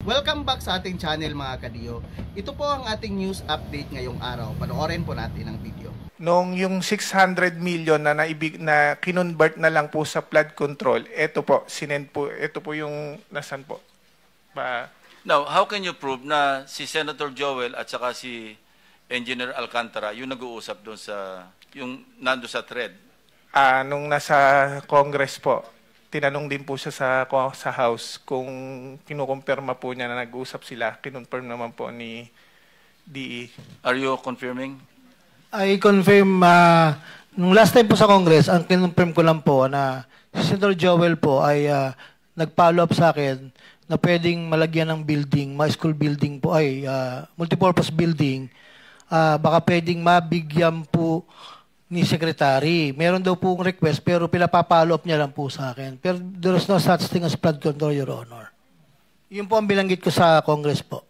Welcome back sa ating channel mga kadiyo. Ito po ang ating news update ngayong araw. Panoorin po natin ang video. Nung yung 600 million na kinonvert na lang po sa flood control, ito po, sinend po, ito po yung nasan po. Now, how can you prove na si Senator Joel at saka si Engineer Alcantara yung nag-uusap doon sa, yung nando sa thread? Nung nasa Congress po, tinanong din po siya sa House kung kinukumpirma po niya na nag-uusap sila. Kinonfirm naman po ni DE. Are you confirming? I confirm, nung last time po sa Congress, ang kinonfirm ko lang po na si Senator Joel po ay nag-follow up sa akin na pwedeng malagyan ng building, mga school building po ay multipurpose building, baka pwedeng mabigyan po ni Secretary. Meron daw pong request pero pinapapollow up niya lang po sa akin. Pero there is no such thing as flood control, Your Honor. Yun po ang bilanggit ko sa Congress po.